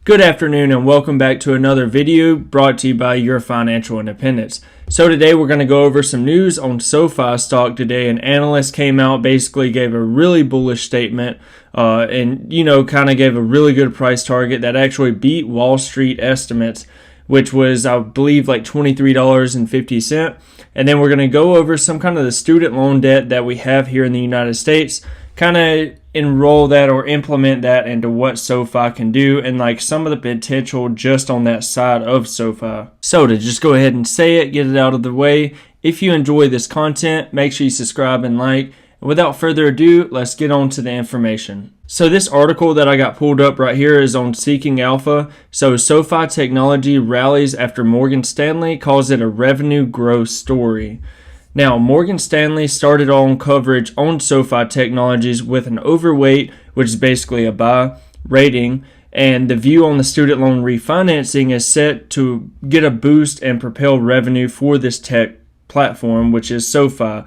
Good afternoon and welcome back to another video brought to you by Your Financial Independence. So today we're going to go over some news on Sofi stock today. An analyst came out, basically gave a really bullish statement and kind of gave a really good price target that actually beat Wall Street estimates, which was, I believe, like $23.50. And then we're going to go over some kind of the student loan debt that we have here in the United States, kind of enroll that or implement that into what Sofi can do and like some of the potential just on that side of Sofi. So to just go ahead and say it, get it out of the way, if you enjoy this content, make sure you subscribe and like. And without further ado, let's get on to the information. So this article that I got pulled up right here is on Seeking Alpha. So Sofi Technology rallies after Morgan Stanley calls it a revenue growth story. Now, Morgan Stanley started on coverage on Sofi Technologies with an overweight, which is basically a buy, rating, and the view on the student loan refinancing is set to get a boost and propel revenue for this tech platform, which is Sofi.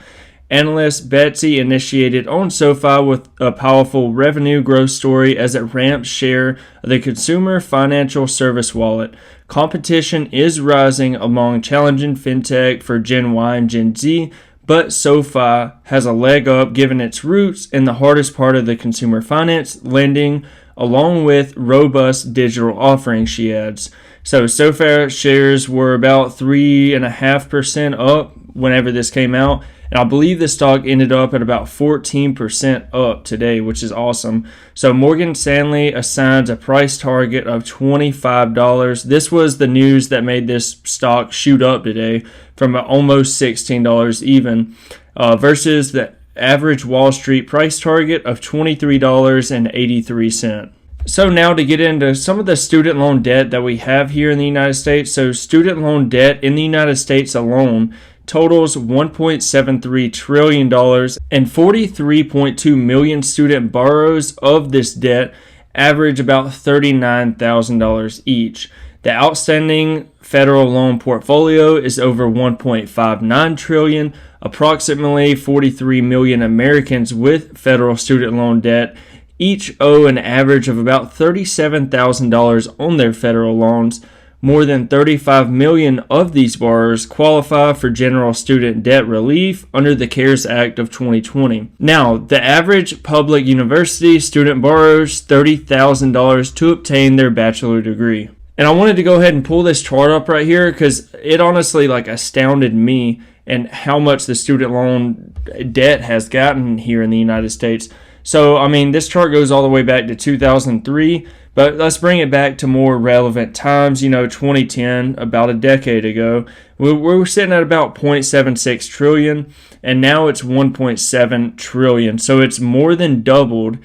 Analyst Betsy initiated on Sofi with a powerful revenue growth story as it ramps share of the consumer financial service wallet. Competition is rising among challenging fintech for Gen Y and Gen Z, but Sofi has a leg up given its roots in the hardest part of the consumer finance, lending, along with robust digital offerings, she adds. So Sofi shares were about 3.5% up whenever this came out. And I believe the stock ended up at about 14% up today, which is awesome. So Morgan Stanley assigns a price target of $25. This was the news that made this stock shoot up today from almost $16 even, versus the average Wall Street price target of $23.83. So now to get into some of the student loan debt that we have here in the United States. So student loan debt in the United States alone totals $1.73 trillion, and 43.2 million student borrowers of this debt average about $39,000 each. The outstanding federal loan portfolio is over $1.59 trillion. Approximately 43 million Americans with federal student loan debt each owe an average of about $37,000 on their federal loans. More than 35 million of these borrowers qualify for general student debt relief under the CARES Act of 2020. Now, the average public university student borrows $30,000 to obtain their bachelor degree. And I wanted to go ahead and pull this chart up right here because it honestly astounded me and how much the student loan debt has gotten here in the United States. So, this chart goes all the way back to 2003. But let's bring it back to more relevant times, 2010, about a decade ago. We were sitting at about 0.76 trillion, and now it's 1.7 trillion. So it's more than doubled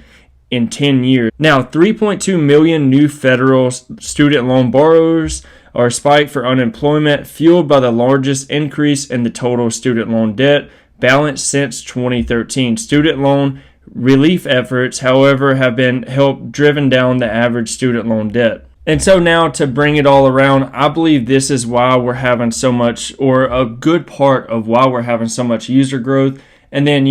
in 10 years. Now, 3.2 million new federal student loan borrowers are spiked for unemployment, fueled by the largest increase in the total student loan debt balance since 2013. Student loan relief efforts, however, have been driven down the average student loan debt. And so now to bring it all around, I believe this is why we're having so much, or a good part of why we're having so much user growth. And then,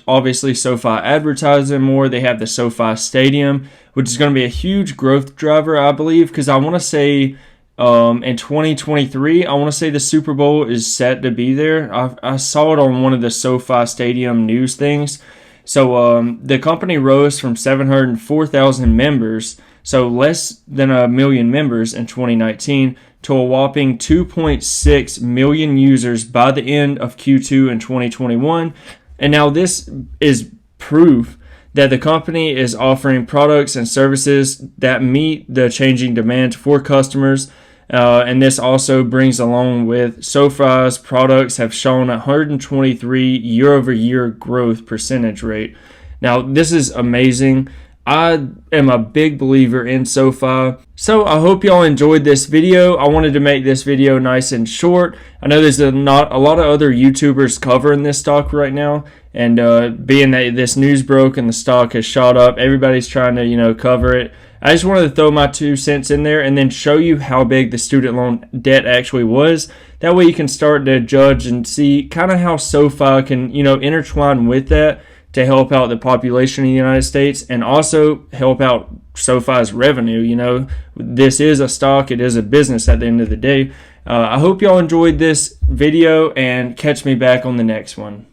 obviously SoFi advertising more. They have the SoFi Stadium, which is going to be a huge growth driver, I believe, because I want to say in 2023, I want to say the Super Bowl is set to be there. I saw it on one of the SoFi Stadium news things. So the company rose from 704,000 members, so less than 1 million members in 2019, to a whopping 2.6 million users by the end of Q2 in 2021. And now this is proof that the company is offering products and services that meet the changing demands for customers. And this also brings along with Sofi's products have shown 123 year-over-year growth percentage rate. Now, this is amazing. I am a big believer in Sofi. So I hope y'all enjoyed this video. I wanted to make this video nice and short. I know there's not a lot of other YouTubers covering this stock right now. And being that this news broke and the stock has shot up, everybody's trying to, cover it. I just wanted to throw my 2 cents in there and then show you how big the student loan debt actually was. That way you can start to judge and see kind of how Sofi can, intertwine with that to help out the population in the United States and also help out SoFi's revenue. You know, this is a stock, it is a business at the end of the day. I hope y'all enjoyed this video, and catch me back on the next one.